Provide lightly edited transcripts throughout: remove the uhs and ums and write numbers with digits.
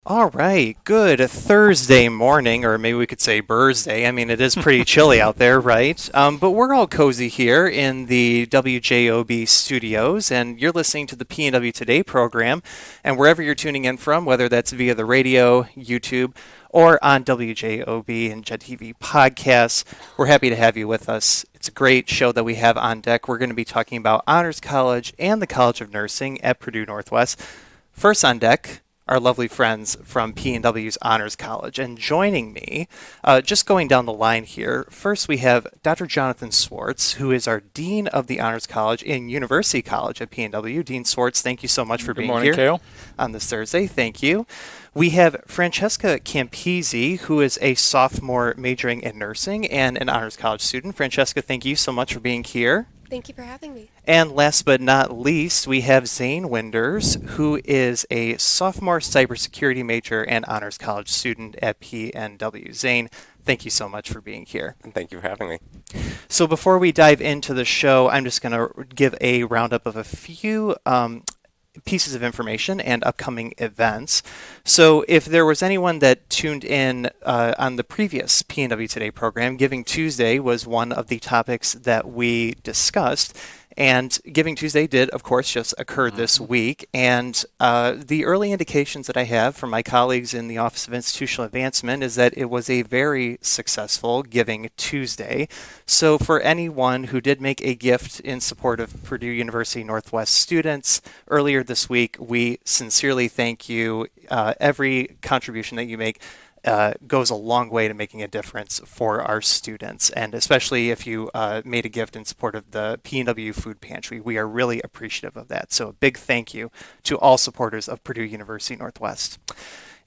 All right, good Thursday morning, or maybe we could say Bursday. I mean, it is pretty chilly out there, right? But we're all cozy here in the WJOB studios, and you're listening to the PNW Today program. And wherever you're tuning in from, whether that's via the radio, YouTube, or on WJOB and Jet TV podcasts, we're happy to have you with us. It's a great show that we have on deck. We're going to be talking about Honors College and the College of Nursing at Purdue Northwest. First on deck, our lovely friends from PNW's Honors College. And joining me, just going down the line here, first we have Dr. Jonathan Swartz, who is our Dean of the Honors College in University College at PNW. Dean Swartz, thank you so much for being here. Good morning, Kale. On this Thursday. Thank you. We have Francesca Campisi, who is a sophomore majoring in nursing and an Honors College student. Francesca, thank you so much for being here. Thank you for having me. And last but not least, we have Zane Winders, who is a sophomore cybersecurity major and Honors College student at PNW. Zane, thank you so much for being here. And thank you for having me. So before we dive into the show, I'm just going to give a roundup of a few pieces of information and upcoming events. So if there was anyone that tuned in on the previous PNW Today program, Giving Tuesday was one of the topics that we discussed. And Giving Tuesday did, of course, just occur this week. And the early indications that I have from my colleagues in the Office of Institutional Advancement is that it was a very successful Giving Tuesday. So for anyone who did make a gift in support of Purdue University Northwest students earlier this week, we sincerely thank you. Every contribution that you make goes a long way to making a difference for our students, and especially if you made a gift in support of the PNW Food Pantry. We are really appreciative of that. So a big thank you to all supporters of Purdue University Northwest.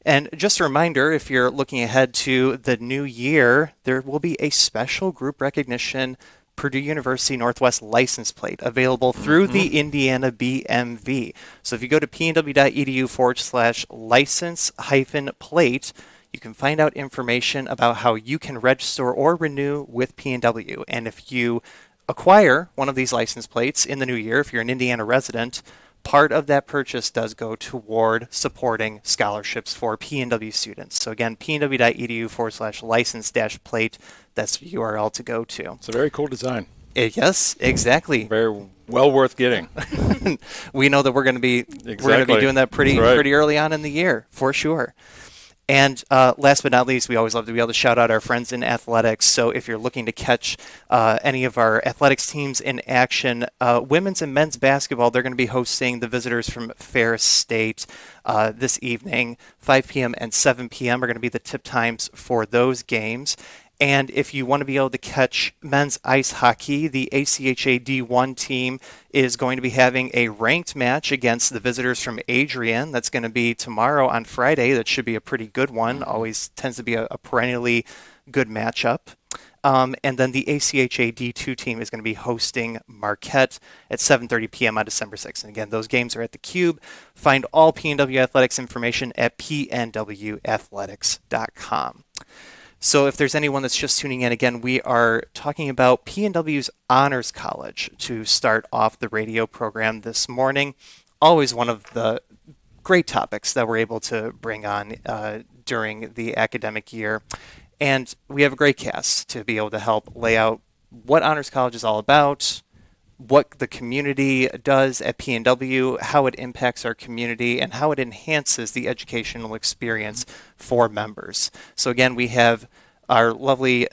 And just a reminder, if you're looking ahead to the new year, there will be a special group recognition Purdue University Northwest license plate available through the Indiana BMV. So if you go to pnw.edu/license-plate, you can find out information about how you can register or renew with PNW. And if you acquire one of these license plates in the new year, if you're an Indiana resident, part of that purchase does go toward supporting scholarships for PNW students. So again, pnw.edu/license-plate, that's the URL to go to. It's a very cool design. Yes, exactly. Very well worth getting. We know that we're going to be doing that pretty early on in the year, for sure. And last but not least, we always love to be able to shout out our friends in athletics. So if you're looking to catch any of our athletics teams in action, women's and men's basketball, they're going to be hosting the visitors from Ferris State this evening. 5 p.m. and 7 p.m. are going to be the tip times for those games. And if you want to be able to catch men's ice hockey, the ACHA D1 team is going to be having a ranked match against the visitors from Adrian. That's going to be tomorrow on Friday. That should be a pretty good one. Always tends to be a perennially good matchup. And then the ACHA D2 team is going to be hosting Marquette at 7:30 p.m. on December 6th. And again, those games are at the Cube. Find all PNW Athletics information at pnwathletics.com. So if there's anyone that's just tuning in, again, we are talking about PNW's Honors College to start off the radio program this morning. Always one of the great topics that we're able to bring on during the academic year. And we have a great cast to be able to help lay out what Honors College is all about, what the community does at PNW, how it impacts our community, and how it enhances the educational experience for members. So again, we have our lovely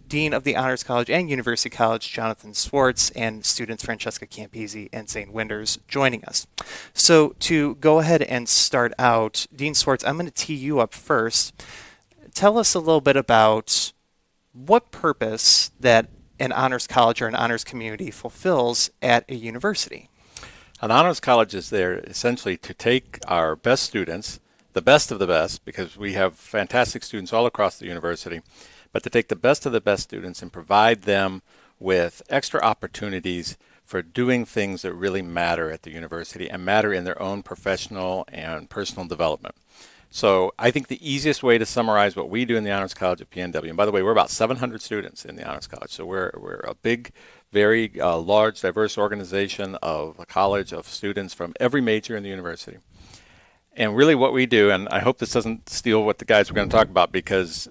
Dean of the Honors College and University College, Jonathan Swartz, and students Francesca Campisi and Zane Winders joining us. So to go ahead and start out, Dean Swartz, I'm going to tee you up first. Tell us a little bit about what purpose that an honors college or an honors community fulfills at a university. An honors college is there essentially to take our best students, the best of the best, because we have fantastic students all across the university, but to take the best of the best students and provide them with extra opportunities for doing things that really matter at the university and matter in their own professional and personal development. So I think the easiest way to summarize what we do in the Honors College at PNW, and by the way, we're about 700 students in the Honors College, so we're a big, very large, diverse organization of a college of students from every major in the university. And really what we do, and I hope this doesn't steal what the guys are going to talk about because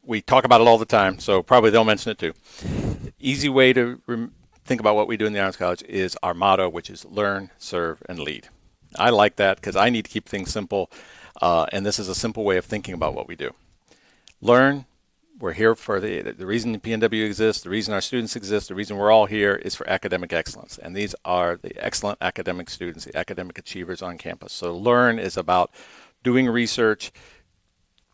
we talk about it all the time, so probably they'll mention it too. Easy way to think about what we do in the Honors College is our motto, which is learn, serve, and lead. I like that because I need to keep things simple, and this is a simple way of thinking about what we do. Learn. We're here for the reason the PNW exists, the reason our students exist, the reason we're all here is for academic excellence. And these are the excellent academic students, the academic achievers on campus. So learn is about doing research,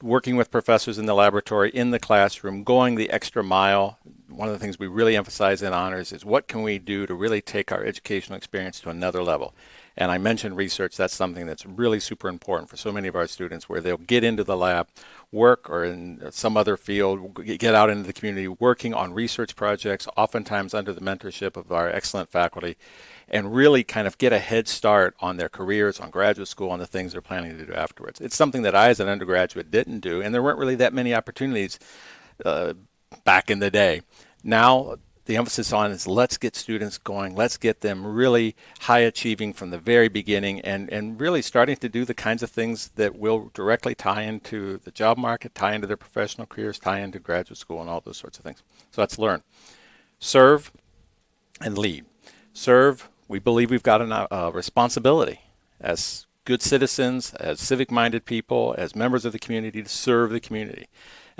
working with professors in the laboratory, in the classroom, going the extra mile. One of the things we really emphasize in honors is what can we do to really take our educational experience to another level. And I mentioned research. That's something that's really super important for so many of our students, where they'll get into the lab, work, or in some other field, get out into the community working on research projects, oftentimes under the mentorship of our excellent faculty, and really kind of get a head start on their careers, on graduate school, on the things they're planning to do afterwards. It's something that I, as an undergraduate, didn't do, and there weren't really that many opportunities back in the day. Now, the emphasis on is let's get students going, let's get them really high achieving from the very beginning, and really starting to do the kinds of things that will directly tie into the job market, tie into their professional careers, tie into graduate school, and all those sorts of things. So let's learn. Serve and lead. Serve, we believe we've got a responsibility as good citizens, as civic-minded people, as members of the community to serve the community.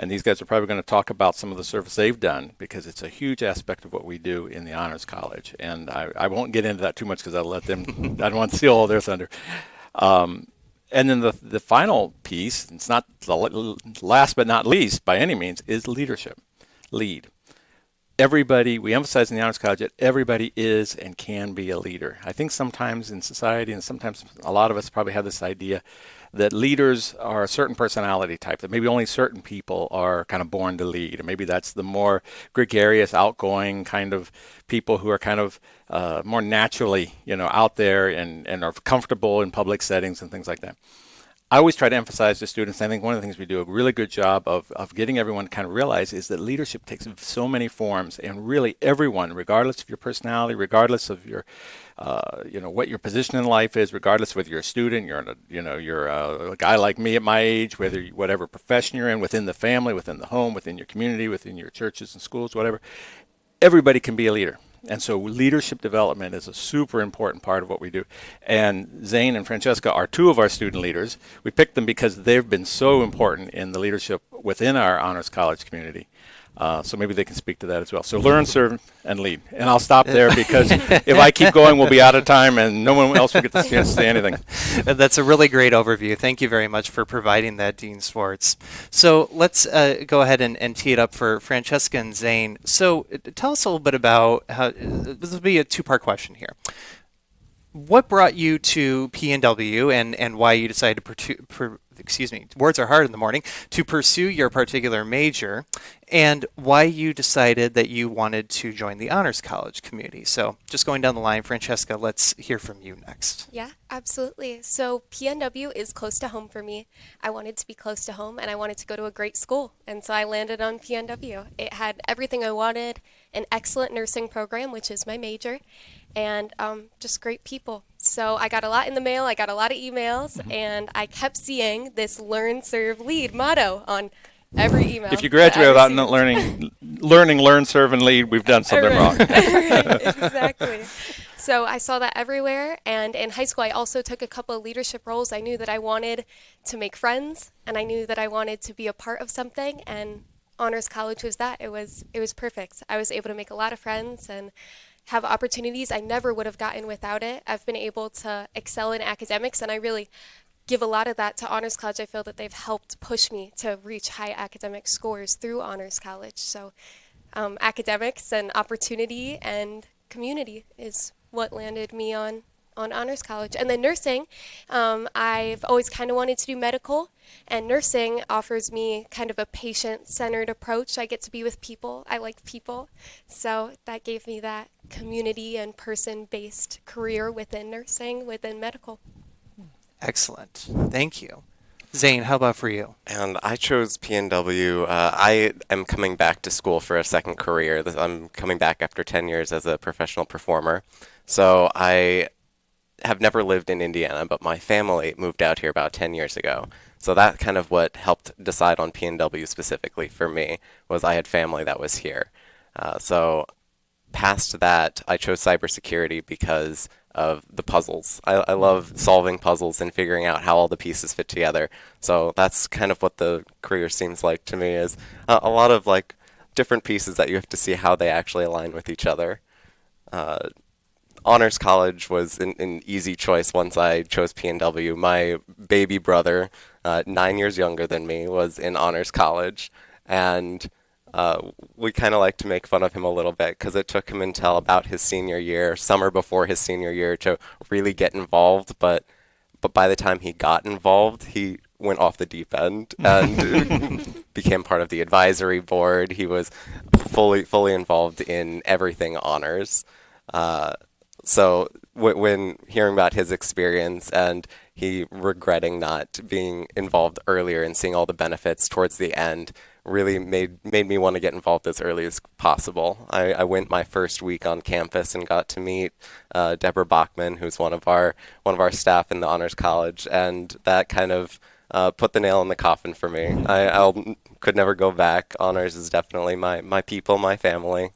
And these guys are probably going to talk about some of the service they've done because it's a huge aspect of what we do in the Honors College. And I won't get into that too much because I'll let them, I don't want to steal all their thunder. And then the final piece, it's not the last but not least by any means, is leadership. Lead. Everybody, we emphasize in the Honors College that everybody is and can be a leader. I think sometimes in society, and sometimes a lot of us probably have this idea that leaders are a certain personality type, that maybe only certain people are kind of born to lead. And maybe that's the more gregarious, outgoing kind of people who are kind of more naturally, out there and are comfortable in public settings and things like that. I always try to emphasize to students, I think one of the things we do a really good job of getting everyone to kind of realize is that leadership takes so many forms, and really everyone, regardless of your personality, regardless of your, what your position in life is, regardless of whether you're a student, you're a guy like me at my age, whatever profession you're in, within the family, within the home, within your community, within your churches and schools, whatever, everybody can be a leader. And so leadership development is a super important part of what we do. And Zane and Francesca are two of our student leaders. We picked them because they've been so important in the leadership within our Honors College community. So maybe they can speak to that as well. So learn, serve, and lead. And I'll stop there because if I keep going, we'll be out of time and no one else will get the chance to say anything. That's a really great overview. Thank you very much for providing that, Dean Swartz. So let's go ahead and tee it up for Francesca and Zane. So tell us a little bit about how, this will be a two-part question here. What brought you to PNW and why you decided to words are hard in the morning, to pursue your particular major, and why you decided that you wanted to join the Honors College community. So just going down the line, Francesca, let's hear from you next. Yeah, absolutely. So PNW is close to home for me. I wanted to be close to home, and I wanted to go to a great school, and so I landed on PNW. It had everything I wanted, an excellent nursing program, which is my major, and just great people. So I got a lot in the mail, I got a lot of emails, and I kept seeing this learn, serve, lead motto on every email. If you graduate without learning, learn, serve, and lead, we've done something wrong. Right, exactly. So I saw that everywhere, and in high school I also took a couple of leadership roles. I knew that I wanted to make friends, and I knew that I wanted to be a part of something, and Honors College was that. It was perfect. I was able to make a lot of friends and have opportunities I never would have gotten without it. I've been able to excel in academics, and I really give a lot of that to Honors College. I feel that they've helped push me to reach high academic scores through Honors College. So academics and opportunity and community is what landed me on Honors College. And then nursing, I've always kind of wanted to do medical, and nursing offers me kind of a patient-centered approach. I get to be with people. I like people. So that gave me that community and person-based career within nursing, within medical. Excellent. Thank you. Zane, how about for you? And I chose PNW. I am coming back to school for a second career. I'm coming back after 10 years as a professional performer. So I have never lived in Indiana, but my family moved out here about 10 years ago. So that kind of what helped decide on PNW specifically for me was I had family that was here. So past that, I chose cybersecurity because of the puzzles. I love solving puzzles and figuring out how all the pieces fit together. So that's kind of what the career seems like to me is a lot of like different pieces that you have to see how they actually align with each other. Honors college was an easy choice once I chose PNW. My baby brother, 9 years younger than me, was in honors college, and we kind of like to make fun of him a little bit because it took him until about his senior year, summer before his senior year, to really get involved. But by the time he got involved, he went off the deep end and became part of the advisory board. He was fully involved in everything honors. So when hearing about his experience and he regretting not being involved earlier and seeing all the benefits towards the end really made me want to get involved as early as possible. I went my first week on campus and got to meet Deborah Bachman, who's one of our staff in the Honors College, and that kind of put the nail in the coffin for me. I could never go back. Honors is definitely my people, my family.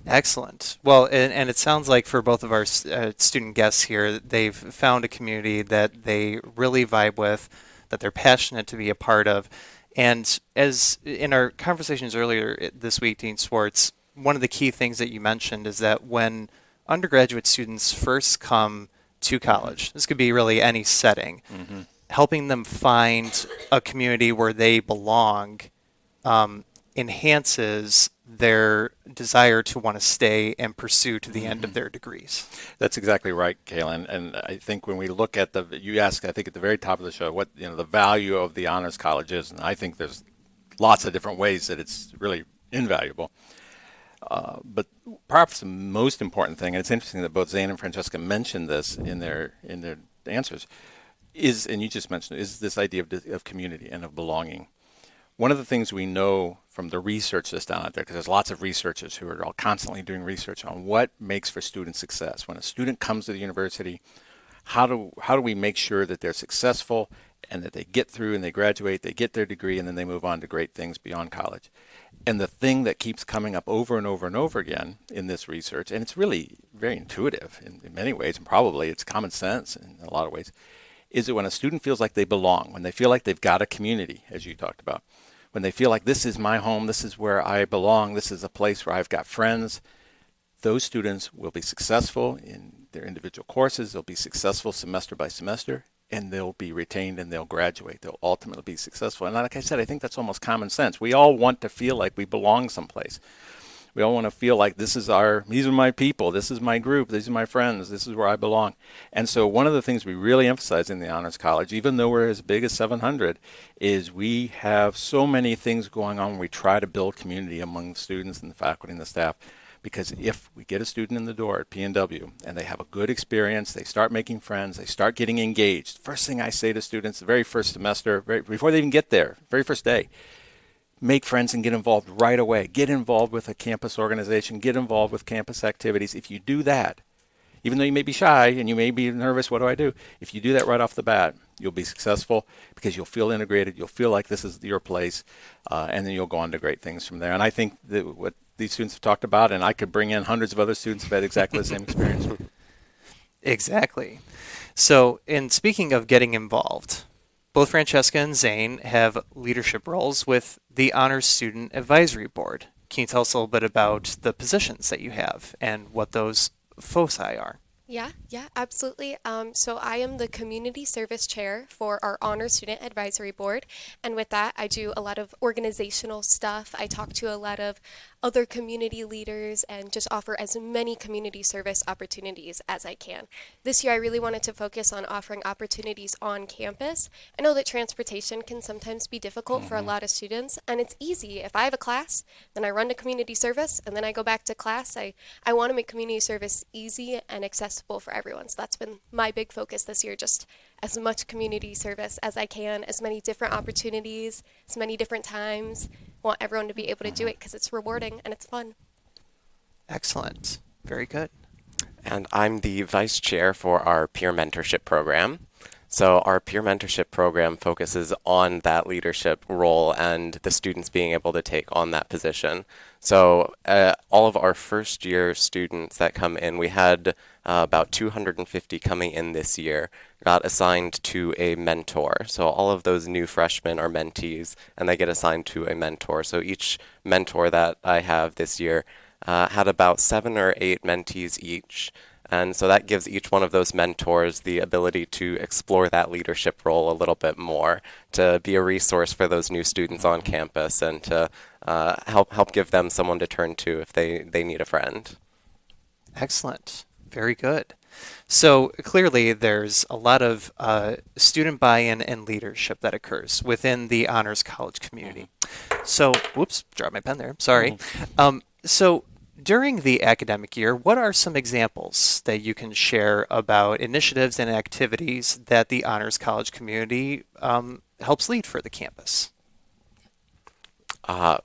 Excellent. Well, and it sounds like for both of our student guests here, they've found a community that they really vibe with, that they're passionate to be a part of. And as in our conversations earlier this week, Dean Swartz, one of the key things that you mentioned is that when undergraduate students first come to college, this could be really any setting, helping them find a community where they belong enhances their desire to want to stay and pursue to the end of their degrees. That's exactly right, Kaylin. And I think when we look at you asked, I think at the very top of the show, what the value of the honors college is, and I think there's lots of different ways that it's really invaluable. But perhaps the most important thing, and it's interesting that both Zane and Francesca mentioned this in their answers, is, and you just mentioned it, is this idea of community and of belonging. One of the things we know from the research that's done out there, because there's lots of researchers who are all constantly doing research on what makes for student success. When a student comes to the university, how do we make sure that they're successful and that they get through and they graduate, they get their degree, and then they move on to great things beyond college? And the thing that keeps coming up over and over and over again in this research, and it's really very intuitive in many ways, and probably it's common sense in a lot of ways, is that when a student feels like they belong, when they feel like they've got a community, as you talked about, when they feel like this is my home, this is where I belong, this is a place where I've got friends, those students will be successful in their individual courses, they'll be successful semester by semester, and they'll be retained and they'll graduate. They'll ultimately be successful. And like I said, I think that's almost common sense. We all want to feel like we belong someplace. We all want to feel like these are my people, this is my group, these are my friends, this is where I belong. And so one of the things we really emphasize in the Honors College, even though we're as big as 700, is we have so many things going on. We try to build community among the students and the faculty and the staff. Because if we get a student in the door at PNW and they have a good experience, they start making friends, they start getting engaged. First thing I say to students, the very first semester, before they even get there, very first day, make friends and get involved right away. Get involved with a campus organization. Get involved with campus activities. If you do that, even though you may be shy and you may be nervous, what do I do? If you do that right off the bat, you'll be successful because you'll feel integrated. You'll feel like this is your place, and then you'll go on to great things from there. And I think that what these students have talked about, and I could bring in hundreds of other students who've had exactly the same experience. Exactly. So, in speaking of getting involved, both Francesca and Zane have leadership roles with the Honors Student Advisory Board. Can you tell us a little bit about the positions that you have and what those foci are? Yeah, absolutely. So I am the Community Service Chair for our Honor Student Advisory Board. And with that, I do a lot of organizational stuff. I talk to a lot of other community leaders and just offer as many community service opportunities as I can. This year, I really wanted to focus on offering opportunities on campus. I know that transportation can sometimes be difficult for a lot of students, and it's easy. If I have a class, then I run to community service, and then I go back to class. I want to make community service easy and accessible for everyone. So that's been my big focus this year, just as much community service as I can, as many different opportunities, as many different times. I want everyone to be able to do it because it's rewarding and it's fun. Excellent. Very good. And I'm the vice chair for our peer mentorship program. So our peer mentorship program focuses on that leadership role and the students being able to take on that position. So all of our first year students that come in, we had about 250 coming in this year, got assigned to a mentor. So all of those new freshmen are mentees, and they get assigned to a mentor. So each mentor that I have this year had about 7 or 8 mentees each. And so that gives each one of those mentors the ability to explore that leadership role a little bit more, to be a resource for those new students on campus, and to help give them someone to turn to if they need a friend. Excellent. Very good. So clearly there's a lot of student buy-in and leadership that occurs within the Honors College community. So, whoops, dropped my pen there. Sorry. So during the academic year, what are some examples that you can share about initiatives and activities that the Honors College community helps lead for the campus?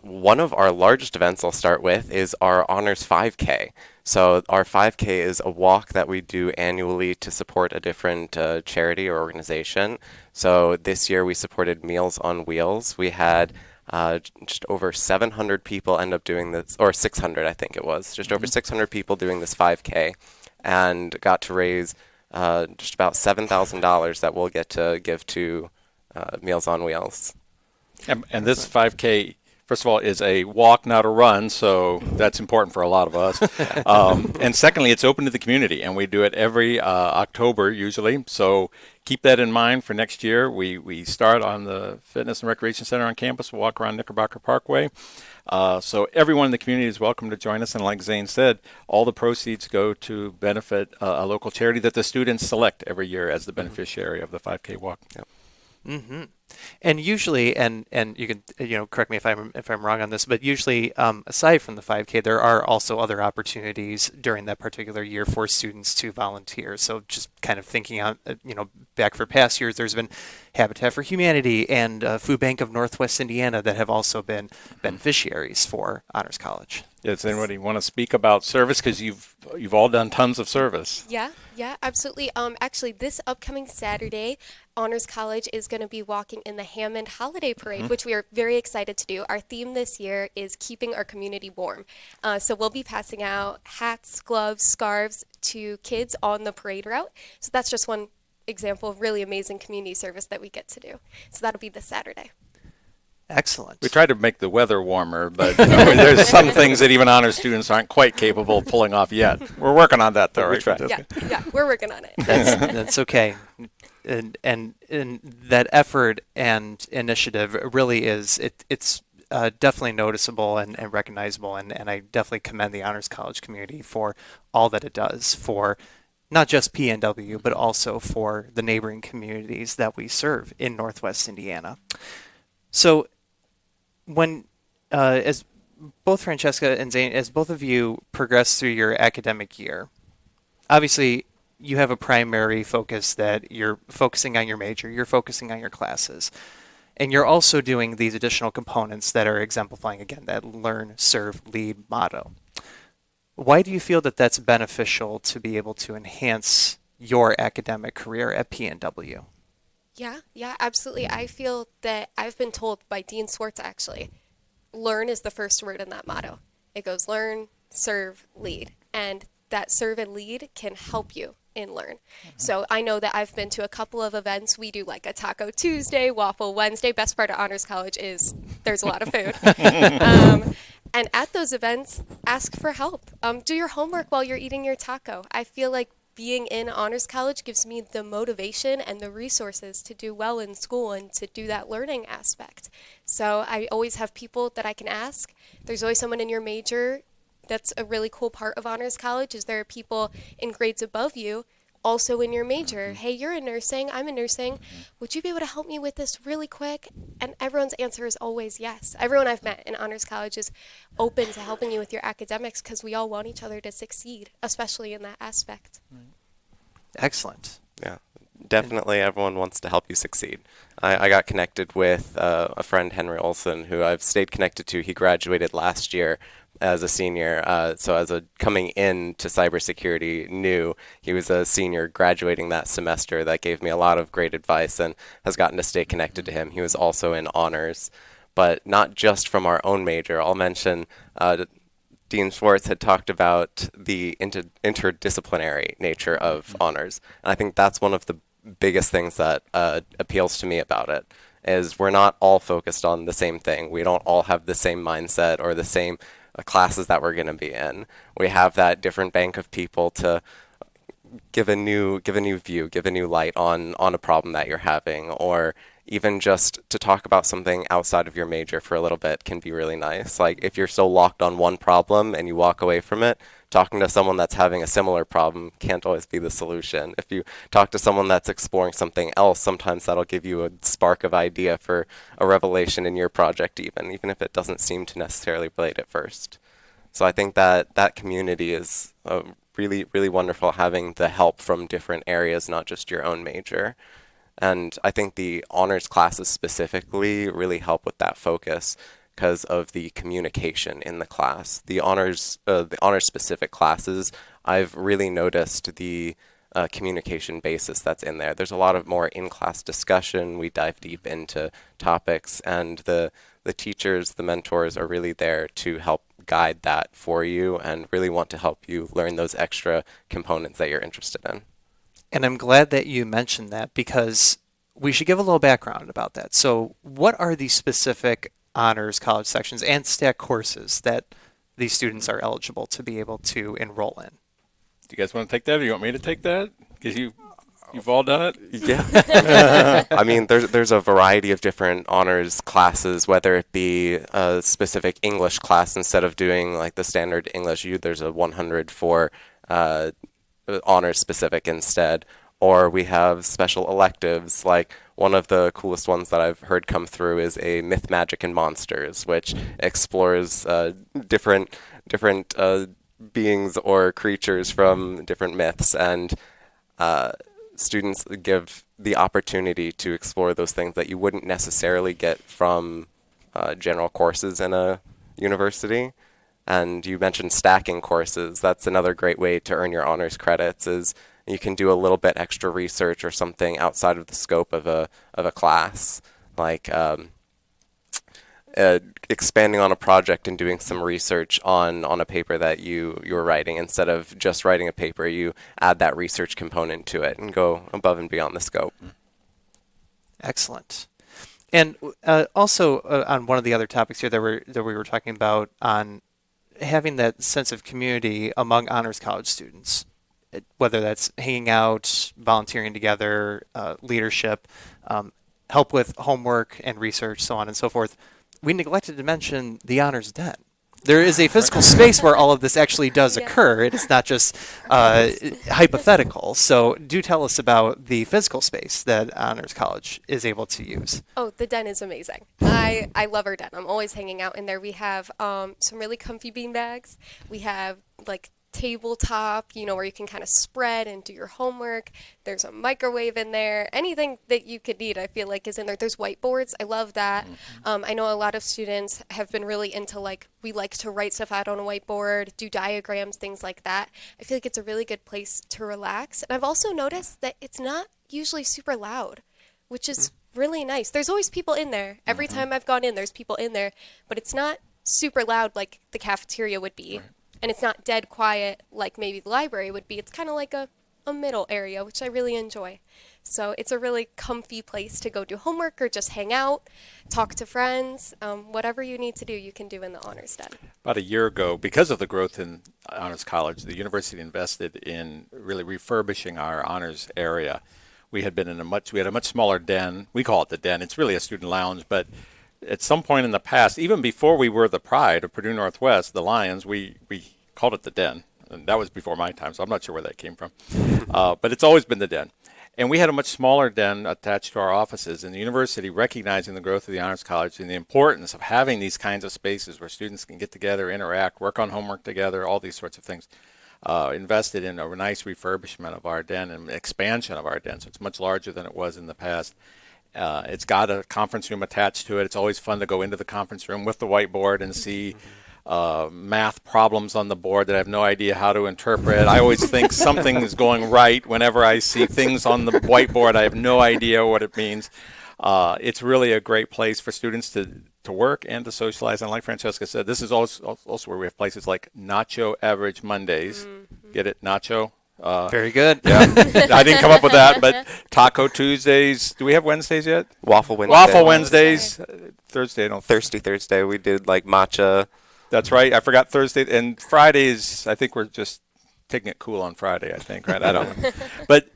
One of our largest events I'll start with is our Honors 5K. So our 5K is a walk that we do annually to support a different charity or organization. So this year we supported Meals on Wheels. We had just over 700 people end up doing this, or 600 I think it was, just over 600 people doing this 5K, and got to raise just about $7,000 that we'll get to give to Meals on Wheels. And this 5K, first of all, is a walk, not a run, so that's important for a lot of us. And secondly, it's open to the community, and we do it every October usually. So keep that in mind for next year. We start on the Fitness and Recreation Center on campus. We'll walk around Knickerbocker Parkway. So everyone in the community is welcome to join us. And like Zane said, all the proceeds go to benefit a local charity that the students select every year as the beneficiary of the 5K walk. Yep. Mm-hmm. And usually, and you can correct me if I'm wrong on this, but usually aside from the 5K, there are also other opportunities during that particular year for students to volunteer. So just kind of thinking on back for past years, there's been Habitat for Humanity and Food Bank of Northwest Indiana that have also been beneficiaries for Honors College. Does anybody want to speak about service? Because you've all done tons of service. Yeah, absolutely. Actually, this upcoming Saturday, Honors College is going to be walking in the Hammond Holiday Parade, which we are very excited to do. Our theme this year is keeping our community warm. So we'll be passing out hats, gloves, scarves to kids on the parade route. So that's just one example of really amazing community service that we get to do. So that'll be this Saturday. Excellent. We try to make the weather warmer, but there's some things that even honor students aren't quite capable of pulling off yet. We're working on that, though. We try. Yeah, we're working on it. That's okay. And that effort and initiative really is it's definitely noticeable and recognizable, and I definitely commend the Honors College community for all that it does for not just PNW, but also for the neighboring communities that we serve in Northwest Indiana. So when, as both Francesca and Zane, as both of you progress through your academic year, obviously you have a primary focus that you're focusing on your major, you're focusing on your classes, and you're also doing these additional components that are exemplifying, again, that learn, serve, lead motto. Why do you feel that that's beneficial to be able to enhance your academic career at PNW? Yeah, absolutely. I feel that I've been told by Dean Swartz, actually, learn is the first word in that motto. It goes learn, serve, lead. And that serve and lead can help you in learn. So I know that I've been to a couple of events. We do like a Taco Tuesday, Waffle Wednesday. Best part of Honors College is there's a lot of food. And at those events, ask for help. Do your homework while you're eating your taco. I feel like being in Honors College gives me the motivation and the resources to do well in school and to do that learning aspect. So I always have people that I can ask. There's always someone in your major. That's a really cool part of Honors College, is there are people in grades above you also in your major. Hey, you're in nursing, I'm in nursing. Would you be able to help me with this really quick? And everyone's answer is always yes. Everyone I've met in Honors College is open to helping you with your academics because we all want each other to succeed, especially in that aspect. Excellent. Yeah, definitely everyone wants to help you succeed. I got connected with a friend, Henry Olson, who I've stayed connected to. He graduated last year as a senior. So as a coming into cybersecurity new, he was a senior graduating that semester that gave me a lot of great advice and has gotten to stay connected to him. He was also in honors, but not just from our own major. I'll mention Dean Schwartz had talked about the interdisciplinary nature of honors. And I think that's one of the biggest things that appeals to me about it is we're not all focused on the same thing. We don't all have the same mindset or the same classes that we're going to be in. We have that different bank of people to give a new view, give a new light on a problem that you're having, or even just to talk about something outside of your major for a little bit can be really nice. Like if you're so locked on one problem and you walk away from it, talking to someone that's having a similar problem can't always be the solution. If you talk to someone that's exploring something else, sometimes that'll give you a spark of idea for a revelation in your project even if it doesn't seem to necessarily relate at first. So I think that community is really, really wonderful, having the help from different areas, not just your own major. And I think the honors classes specifically really help with that focus because of the communication in the class. The honors specific classes, I've really noticed the communication basis that's in there. There's a lot of more in-class discussion. We dive deep into topics, and the teachers, the mentors are really there to help guide that for you and really want to help you learn those extra components that you're interested in. And I'm glad that you mentioned that because we should give a little background about that. So what are the specific honors college sections and stack courses that these students are eligible to be able to enroll in? Do you guys want to take that, or you want me to take that? Because you've all done it? Yeah. I mean, there's a variety of different honors classes, whether it be a specific English class instead of doing like the standard English, there's a 100 for honors specific instead, or we have special electives. Like one of the coolest ones that I've heard come through is a Myth, Magic, and Monsters, which explores different beings or creatures from different myths, and students give the opportunity to explore those things that you wouldn't necessarily get from general courses in a university. And you mentioned stacking courses. That's another great way to earn your honors credits, is you can do a little bit extra research or something outside of the scope of a class, like expanding on a project and doing some research on a paper that you were writing. Instead of just writing a paper, you add that research component to it and go above and beyond the scope. Excellent. And also on one of the other topics here that we were talking about on having that sense of community among honors college students, whether that's hanging out, volunteering together, leadership, help with homework and research, so on and so forth. We neglected to mention the honors den. There is a physical space where all of this actually does occur. It is not just hypothetical. So do tell us about the physical space that Honors College is able to use. Oh, the den is amazing. I love our den. I'm always hanging out in there. We have some really comfy bean bags. We have like tabletop, where you can kind of spread and do your homework. There's a microwave in there. Anything that you could need, I feel like, is in there. There's whiteboards. I love that. I know a lot of students have been really into, we like to write stuff out on a whiteboard, do diagrams, things like that. I feel like it's a really good place to relax. And I've also noticed that it's not usually super loud, which is really nice. There's always people in there. Every time I've gone in, there's people in there, but it's not super loud like the cafeteria would be. Right. And it's not dead quiet like maybe the library would be. It's kind of like a middle area, which I really enjoy. So it's a really comfy place to go do homework or just hang out, talk to friends. Whatever you need to do, you can do in the Honors Den. About a year ago, because of the growth in Honors College, the university invested in really refurbishing our honors area. We had a much smaller den. We call it the den. It's really a student lounge, but at some point in the past, even before we were the pride of Purdue Northwest, the Lions, we called it the den. And that was before my time, so I'm not sure where that came from. But it's always been the den. And we had a much smaller den attached to our offices. And the university, recognizing the growth of the Honors College and the importance of having these kinds of spaces where students can get together, interact, work on homework together, all these sorts of things, invested in a nice refurbishment of our den and expansion of our den. So it's much larger than it was in the past. It's got a conference room attached to it. It's always fun to go into the conference room with the whiteboard and see math problems on the board that I have no idea how to interpret. I always think something is going right whenever I see things on the whiteboard. I have no idea what it means. It's really a great place for students to work and to socialize. And like Francesca said, this is also where we have places like Nacho Average Mondays. Get it? Nacho? Very good. Yeah, I didn't come up with that, but Taco Tuesdays. Do we have Wednesdays yet? Waffle Wednesday. Waffle Wednesdays. Thursday, I don't. Thirsty Thursday. We did like matcha. That's right. I forgot Thursday and Fridays. I think we're just taking it cool on Friday. I think, right? I don't know. But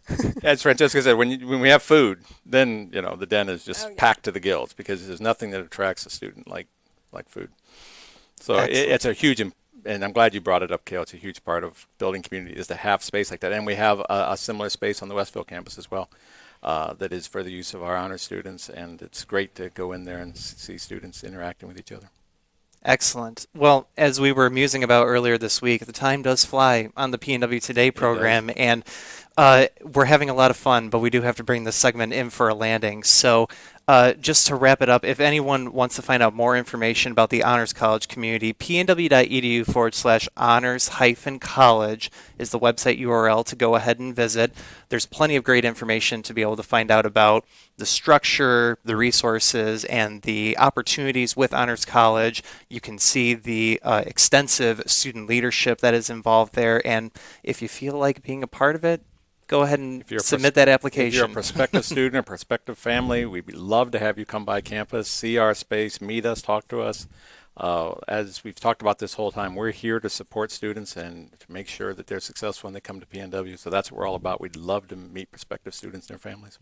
as Francesca said, when we have food, then the den is just packed to the gills because there's nothing that attracts a student like food. So it's a huge. And I'm glad you brought it up, Kale. It's a huge part of building community is to have space like that. And we have a similar space on the Westville campus as well that is for the use of our honor students. And it's great to go in there and see students interacting with each other. Excellent. Well, as we were musing about earlier this week, the time does fly on the PNW Today program, and we're having a lot of fun, but we do have to bring this segment in for a landing. So just to wrap it up, if anyone wants to find out more information about the Honors College community, pnw.edu/honors-college is the website URL to go ahead and visit. There's plenty of great information to be able to find out about the structure, the resources, and the opportunities with Honors College. You can see the extensive student leadership that is involved there, and if you feel like being a part of it, go ahead and submit that application. If you're a prospective student or prospective family, we'd love to have you come by campus, see our space, meet us, talk to us. As we've talked about this whole time, we're here to support students and to make sure that they're successful when they come to PNW. So that's what we're all about. We'd love to meet prospective students and their families.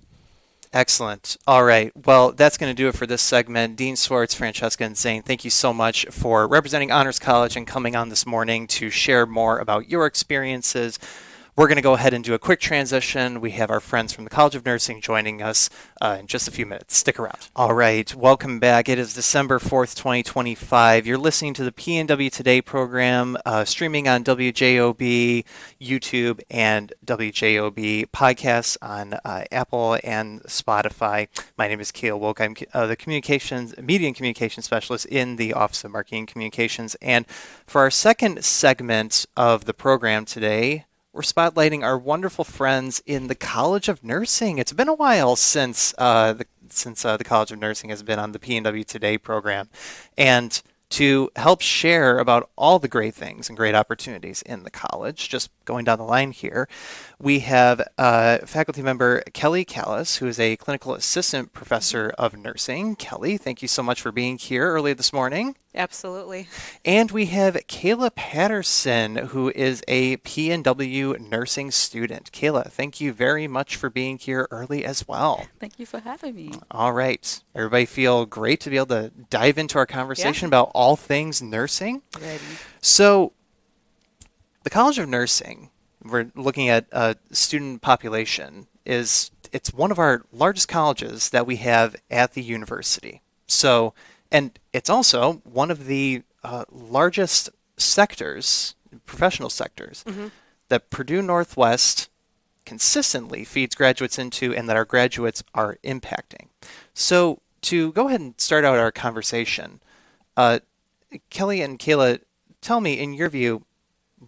Excellent. All right. Well, that's going to do it for this segment. Dean Swartz, Francesca, and Zane, thank you so much for representing Honors College and coming on this morning to share more about your experiences. We're going to go ahead and do a quick transition. We have our friends from the College of Nursing joining us in just a few minutes. Stick around. All right. Welcome back. It is December 4th, 2025. You're listening to the PNW Today program, streaming on WJOB, YouTube, and WJOB podcasts on Apple and Spotify. My name is Kale Wolk. I'm the media and communications specialist in the Office of Marketing and Communications. And for our second segment of the program today, we're spotlighting our wonderful friends in the College of Nursing. It's been a while since the College of Nursing has been on the PNW Today program. And to help share about all the great things and great opportunities in the college, just going down the line here, we have faculty member Kelly Callis, who is a clinical assistant professor of nursing. Kelly, thank you so much for being here early this morning. Absolutely. And we have Kayla Patterson, who is a PNW nursing student. Kayla, thank you very much for being here early as well. Thank you for having me. All right. Everybody feel great to be able to dive into our conversation about all things nursing? Ready. So, the College of Nursing, we're looking at student population, it's one of our largest colleges that we have at the university. So, and it's also one of the largest sectors, professional sectors, that Purdue Northwest consistently feeds graduates into and that our graduates are impacting. So to go ahead and start out our conversation, Kelly and Kayla, tell me, in your view,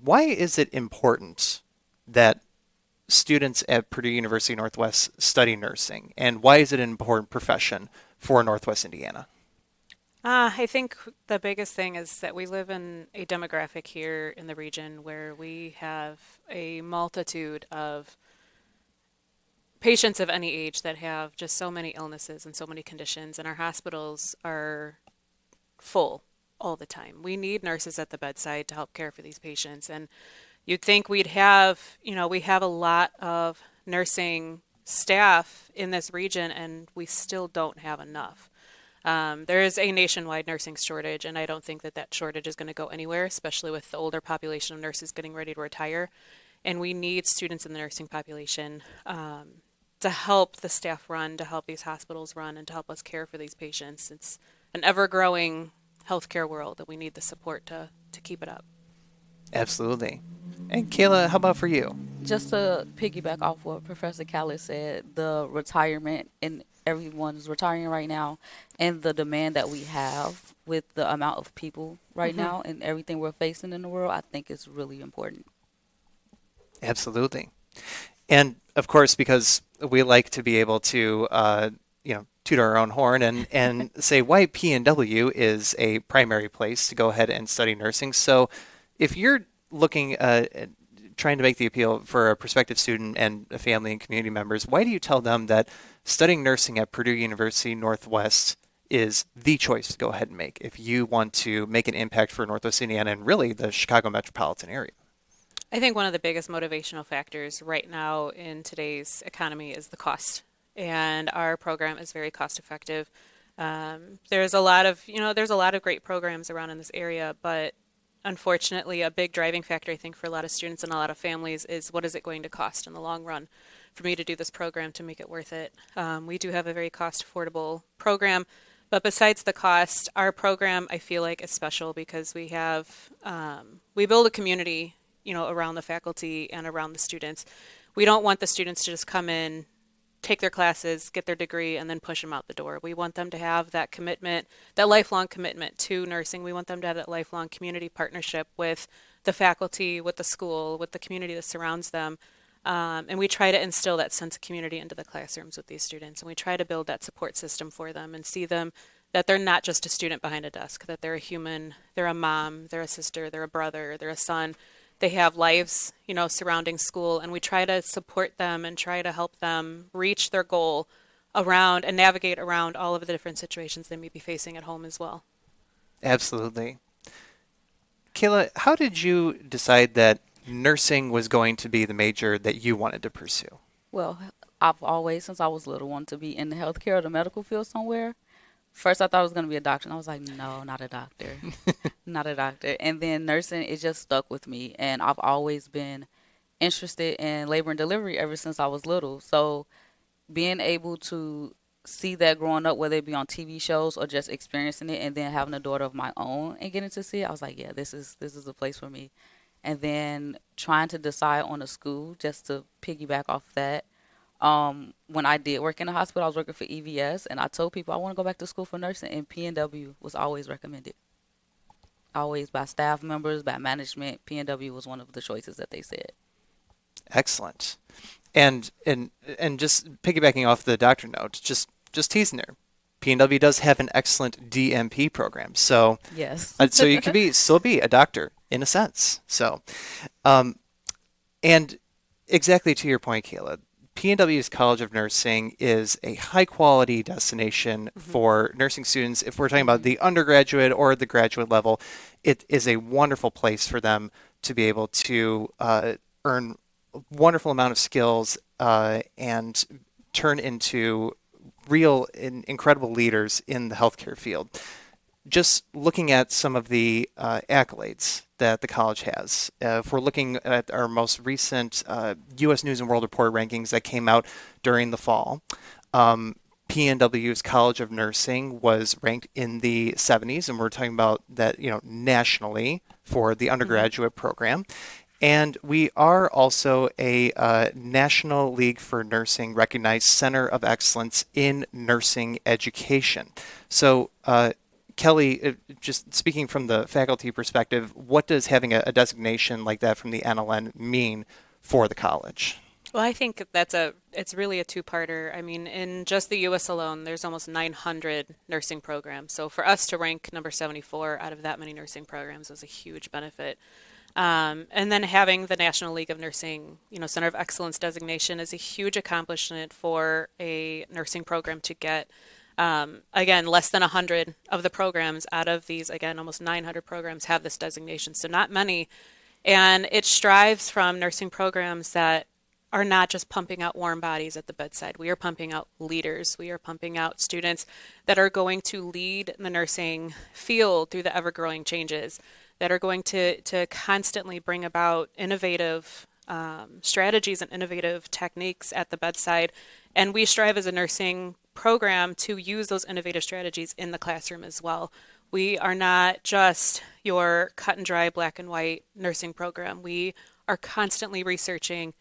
why is it important that students at Purdue University Northwest study nursing, and why is it an important profession for Northwest Indiana? I think the biggest thing is that we live in a demographic here in the region where we have a multitude of patients of any age that have just so many illnesses and so many conditions, and our hospitals are full all the time. We need nurses at the bedside to help care for these patients, and you'd think we have a lot of nursing staff in this region, and we still don't have enough. There is a nationwide nursing shortage, and I don't think that shortage is going to go anywhere, especially with the older population of nurses getting ready to retire. And we need students in the nursing population to help the staff run, to help these hospitals run, and to help us care for these patients. It's an ever-growing healthcare world, and we need the support to keep it up. Absolutely. And Kayla, how about for you? Just to piggyback off what Professor Callis said, the retirement, and everyone's retiring right now, and the demand that we have with the amount of people right now and everything we're facing in the world, I think is really important. Absolutely. And of course, because we like to be able to, toot our own horn and say why PNW is a primary place to go ahead and study nursing. So if you're looking at trying to make the appeal for a prospective student and a family and community members, why do you tell them that studying nursing at Purdue University Northwest is the choice to go ahead and make if you want to make an impact for Northwest Indiana and really the Chicago metropolitan area? I think one of the biggest motivational factors right now in today's economy is the cost, and our program is very cost effective. There's a lot of there's a lot of great programs around in this area, but unfortunately, a big driving factor I think for a lot of students and a lot of families is what is it going to cost in the long run for me to do this program to make it worth it. We do have a very cost affordable program. But besides the cost, our program I feel like is special because we build a community around the faculty and around the students. We don't want the students to just come in, take their classes, get their degree, and then push them out the door. We want them to have that commitment, that lifelong commitment to nursing. We want them to have that lifelong community partnership with the faculty, with the school, with the community that surrounds them. And we try to instill that sense of community into the classrooms with these students. And we try to build that support system for them and see them that they're not just a student behind a desk, that they're a human, they're a mom, they're a sister, they're a brother, they're a son. They have lives, surrounding school, and we try to support them and try to help them reach their goal around and navigate around all of the different situations they may be facing at home as well. Absolutely. Kayla, how did you decide that nursing was going to be the major that you wanted to pursue? Well, I've always, since I was little, wanted to be in the healthcare or the medical field somewhere. First, I thought I was going to be a doctor, and I was like, no, not a doctor. Not a doctor. And then nursing, it just stuck with me. And I've always been interested in labor and delivery ever since I was little. So being able to see that growing up, whether it be on TV shows or just experiencing it, and then having a daughter of my own and getting to see it, I was like, yeah, this is a place for me. And then trying to decide on a school, just to piggyback off that. When I did work in the hospital, I was working for EVS, and I told people I want to go back to school for nursing, and PNW was always recommended. Always by staff members, by management. PNW was one of the choices that they said. Excellent. And just piggybacking off the doctor note, just teasing there. PNW does have an excellent DMP program, so Yes. so you could still be a doctor in a sense. So, and exactly to your point, Kayla, PNW's College of Nursing is a high quality destination for nursing students. If we're talking about the undergraduate or the graduate level, it is a wonderful place for them to be able to earn a wonderful amount of skills and turn into real incredible leaders in the healthcare field. Just looking at some of the accolades that the college has, if we're looking at our most recent U.S. News and World Report rankings that came out during the fall, PNW's College of Nursing was ranked in the 70s, and we're talking about that, nationally for the undergraduate program. And we are also a National League for Nursing recognized Center of Excellence in Nursing Education. So, Kelly, just speaking from the faculty perspective, what does having a designation like that from the NLN mean for the college? Well, I think it's really a two-parter. I mean, in just the U.S. alone, there's almost 900 nursing programs. So for us to rank number 74 out of that many nursing programs was a huge benefit. And then having the National League of Nursing, Center of Excellence designation is a huge accomplishment for a nursing program to get. Again, less than 100 of the programs out of these, again, almost 900 programs have this designation, so not many. And it strives from nursing programs that are not just pumping out warm bodies at the bedside. We are pumping out leaders. We are pumping out students that are going to lead the nursing field through the ever-growing changes, that are going to constantly bring about innovative strategies and innovative techniques at the bedside. And we strive as a nursing program to use those innovative strategies in the classroom as well. We are not just your cut and dry black and white nursing program. We are constantly researching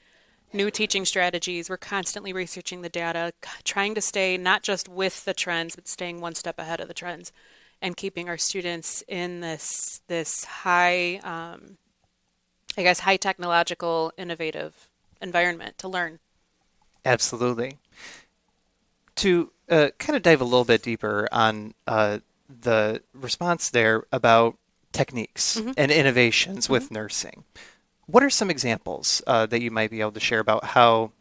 new teaching strategies. We're constantly researching the data, trying to stay not just with the trends, but staying one step ahead of the trends and keeping our students in this high, I guess, high technological, innovative environment to learn. Absolutely. To kind of dive a little bit deeper on the response there about techniques and innovations with nursing, what are some examples that you might be able to share about how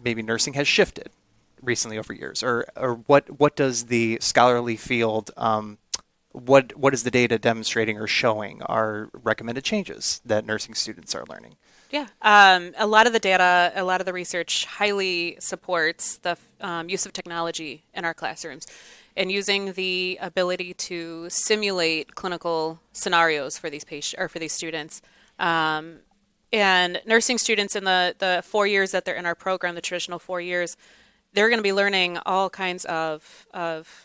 maybe nursing has shifted recently over years, or what does the scholarly field what is the data demonstrating or showing are recommended changes that nursing students are learning? Yeah, a lot of the data, a lot of the research highly supports the use of technology in our classrooms and using the ability to simulate clinical scenarios for these patients or for these students. And nursing students in the 4 years that they're in our program, the traditional 4 years, they're going to be learning all kinds of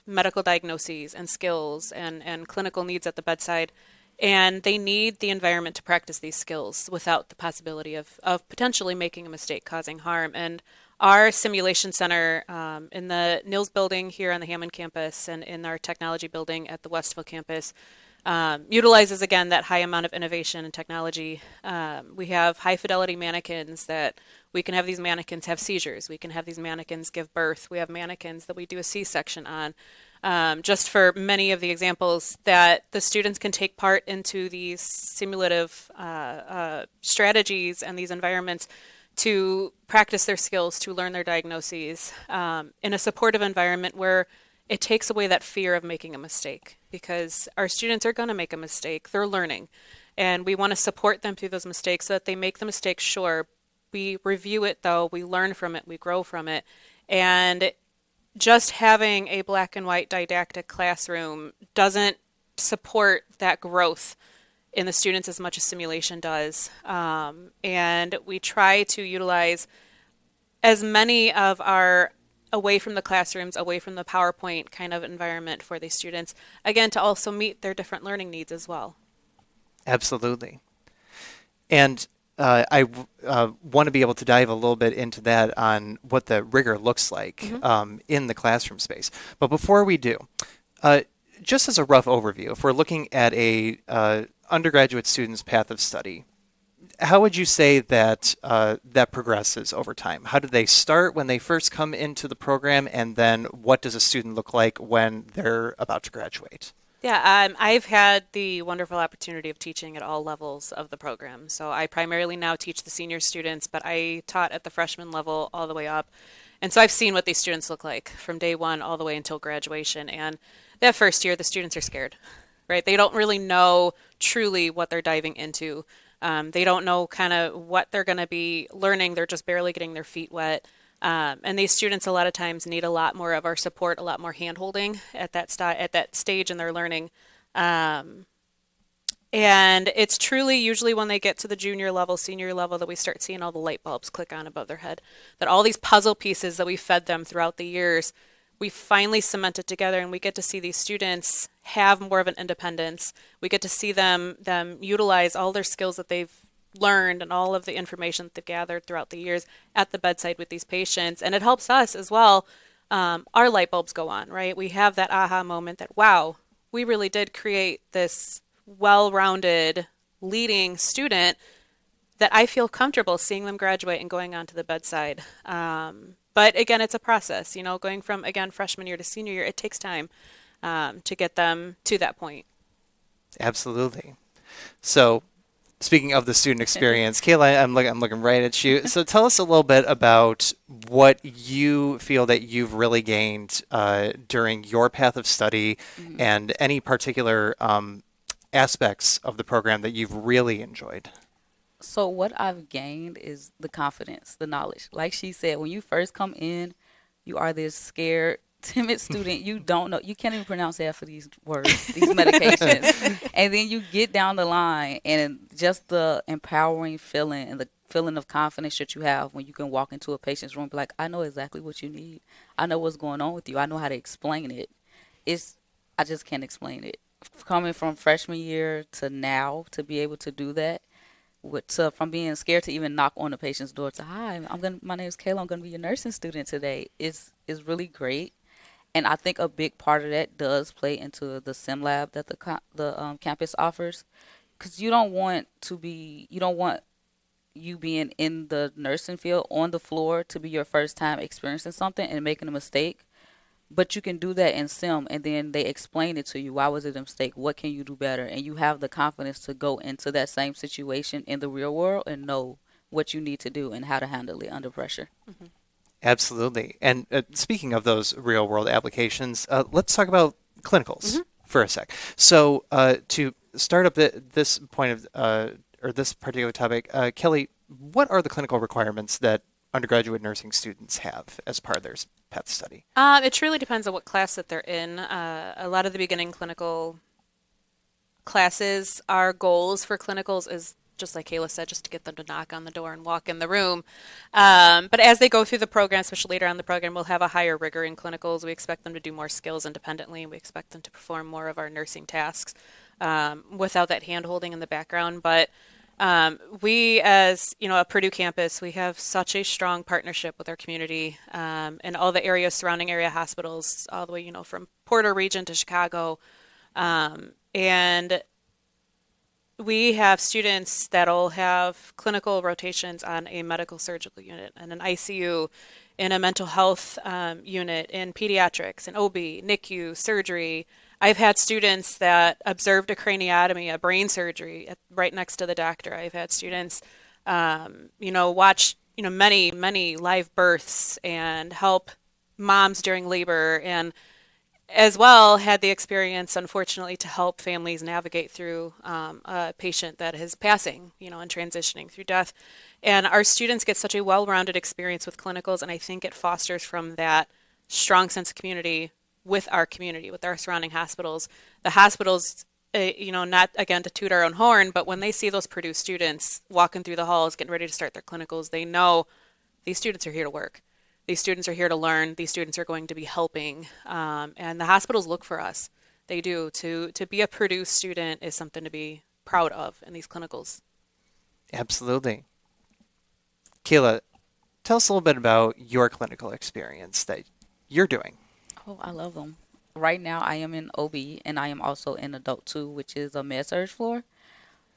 medical diagnoses and skills and clinical needs at the bedside. And they need the environment to practice these skills without the possibility of potentially making a mistake, causing harm. And our simulation center in the Nils building here on the Hammond campus and in our technology building at the Westville campus utilizes, again, that high amount of innovation and technology. We have high fidelity mannequins that we can have these mannequins have seizures. We can have these mannequins give birth. We have mannequins that we do a C-section on. Just for many of the examples that the students can take part into these simulative strategies and these environments to practice their skills, to learn their diagnoses in a supportive environment where it takes away that fear of making a mistake, because our students are going to make a mistake. They're learning, and we want to support them through those mistakes so that they make the mistakes, sure. We review it, though. We learn from it. We grow from it. And just having a black and white didactic classroom doesn't support that growth in the students as much as simulation does. And we try to utilize as many of our away from the classrooms, away from the PowerPoint kind of environment for these students, again, to also meet their different learning needs as well. Absolutely. And I want to be able to dive a little bit into that on what the rigor looks like in the classroom space. But before we do, just as a rough overview, if we're looking at a undergraduate student's path of study, how would you say that that progresses over time? How do they start when they first come into the program, and then what does a student look like when they're about to graduate? Yeah, I've had the wonderful opportunity of teaching at all levels of the program. So I primarily now teach the senior students, but I taught at the freshman level all the way up. And so I've seen what these students look like from day one all the way until graduation. And that first year, the students are scared, right? They don't really know truly what they're diving into. They don't know kind of what they're going to be learning. They're just barely getting their feet wet. And these students a lot of times need a lot more of our support, a lot more hand-holding at that stage in their learning. And it's truly usually when they get to the junior level, senior level, that we start seeing all the light bulbs click on above their head. That all these puzzle pieces that we fed them throughout the years, we finally cemented together, and we get to see these students have more of an independence. We get to see them utilize all their skills that they've learned and all of the information that they've gathered throughout the years at the bedside with these patients. And it helps us as well. Our light bulbs go on, right? We have that aha moment that, wow, we really did create this well-rounded leading student that I feel comfortable seeing them graduate and going on to the bedside. But again, it's a process, going from, again, freshman year to senior year. It takes time to get them to that point. Absolutely. So, speaking of the student experience, Kayla, I'm looking right at you. So tell us a little bit about what you feel that you've really gained during your path of study, and any particular aspects of the program that you've really enjoyed. So what I've gained is the confidence, the knowledge. Like she said, when you first come in, you are this scared, timid student. You don't know. You can't even pronounce half of these words, these medications. And then you get down the line, and just the empowering feeling and the feeling of confidence that you have when you can walk into a patient's room and be like, I know exactly what you need. I know what's going on with you. I know how to explain it. I just can't explain it. Coming from freshman year to now, to be able to do that, from being scared to even knock on the patient's door to, hi, my name is Kayla, I'm gonna be your nursing student today, is really great. And I think a big part of that does play into the sim lab that the campus offers, because you don't want you being in the nursing field on the floor to be your first time experiencing something and making a mistake. But you can do that in sim, and then they explain it to you. Why was it a mistake? What can you do better? And you have the confidence to go into that same situation in the real world and know what you need to do and how to handle it under pressure. Absolutely. And speaking of those real world applications, let's talk about clinicals for a sec. So to start up this point of or this particular topic, Kelly, what are the clinical requirements that undergraduate nursing students have as part of their PET study? It truly depends on what class that they're in. A lot of the beginning clinical classes, our goals for clinicals is just like Kayla said, just to get them to knock on the door and walk in the room. But as they go through the program, especially later on in the program, we'll have a higher rigor in clinicals. We expect them to do more skills independently, and we expect them to perform more of our nursing tasks without that hand-holding in the background. But we, as a Purdue campus, we have such a strong partnership with our community and all the surrounding area hospitals, all the way, from Porter region to Chicago. And we have students that'll have clinical rotations on a medical surgical unit and an ICU, in a mental health unit, in pediatrics, in OB, NICU, surgery. I've had students that observed a craniotomy, a brain surgery, right next to the doctor. I've had students, watch, many, many live births and help moms during labor, and as well had the experience, unfortunately, to help families navigate through a patient that is passing, and transitioning through death. And our students get such a well-rounded experience with clinicals, and I think it fosters from that strong sense of community with our community, with our surrounding hospitals. The hospitals, not again to toot our own horn, but when they see those Purdue students walking through the halls, getting ready to start their clinicals, they know these students are here to work. These students are here to learn. These students are going to be helping. And the hospitals look for us. They do. To be a Purdue student is something to be proud of in these clinicals. Absolutely. Kayla, tell us a little bit about your clinical experience that you're doing. Oh, I love them. Right now, I am in OB, and I am also in Adult 2, which is a med-surg floor.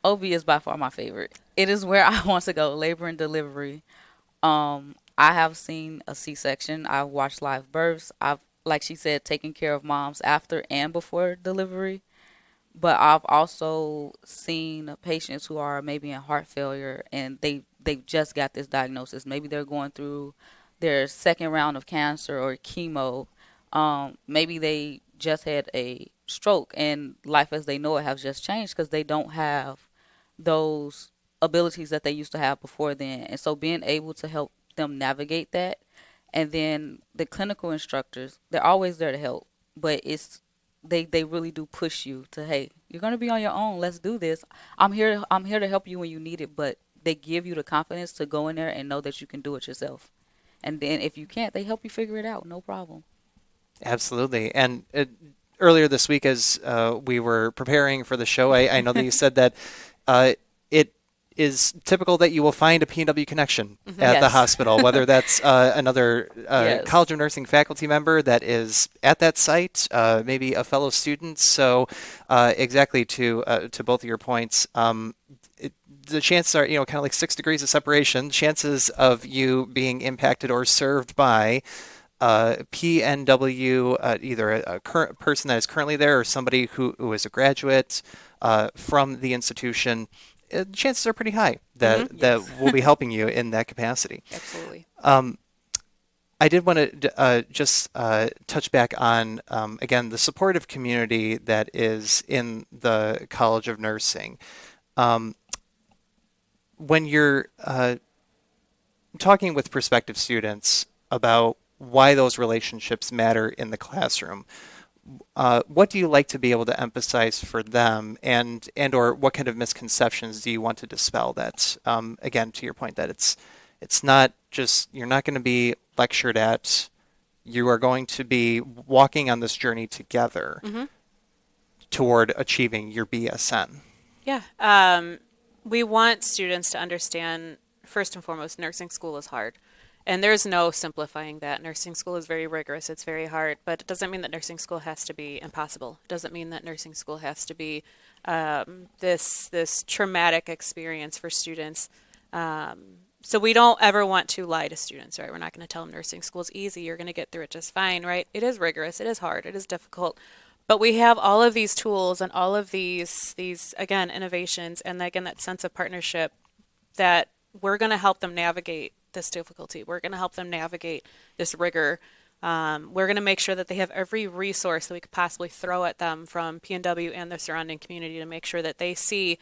OB is by far my favorite. It is where I want to go, labor and delivery. I have seen a C-section. I've watched live births. I've, like she said, taken care of moms after and before delivery. But I've also seen patients who are maybe in heart failure, and they've just got this diagnosis. Maybe they're going through their second round of cancer or chemo. Maybe they just had a stroke, and life as they know it has just changed because they don't have those abilities that they used to have before then. And so being able to help them navigate that, and then the clinical instructors, they're always there to help, but they really do push you to, hey, you're going to be on your own, let's do this. I'm here to help you when you need it, but they give you the confidence to go in there and know that you can do it yourself. And then if you can't, they help you figure it out, no problem. Absolutely. And earlier this week, as we were preparing for the show, I know that you said that it is typical that you will find a PNW connection at the hospital, whether that's another College of Nursing faculty member that is at that site, maybe a fellow student. So exactly to both of your points, the chances are, kind of like 6 degrees of separation, chances of you being impacted or served by PNW, either a current person that is currently there or somebody who is a graduate from the institution, chances are pretty high that will be helping you in that capacity. Absolutely. I did want to just touch back on, again, the supportive community that is in the College of Nursing. When you're talking with prospective students about why those relationships matter in the classroom, what do you like to be able to emphasize for them, and or what kind of misconceptions do you want to dispel that, again, to your point that it's not just, you're not going to be lectured at, you are going to be walking on this journey together toward achieving your BSN. Yeah. we want students to understand, first and foremost, nursing school is hard. And there's no simplifying that. Nursing school is very rigorous. It's very hard, but it doesn't mean that nursing school has to be impossible. It doesn't mean that nursing school has to be this traumatic experience for students. So we don't ever want to lie to students, right? We're not going to tell them nursing school is easy. You're going to get through it just fine, right? It is rigorous. It is hard. It is difficult. But we have all of these tools and all of these again, innovations, and again, that sense of partnership that we're going to help them navigate this difficulty. We're going to help them navigate this rigor. We're going to make sure that they have every resource that we could possibly throw at them from PNW and the surrounding community to make sure that they see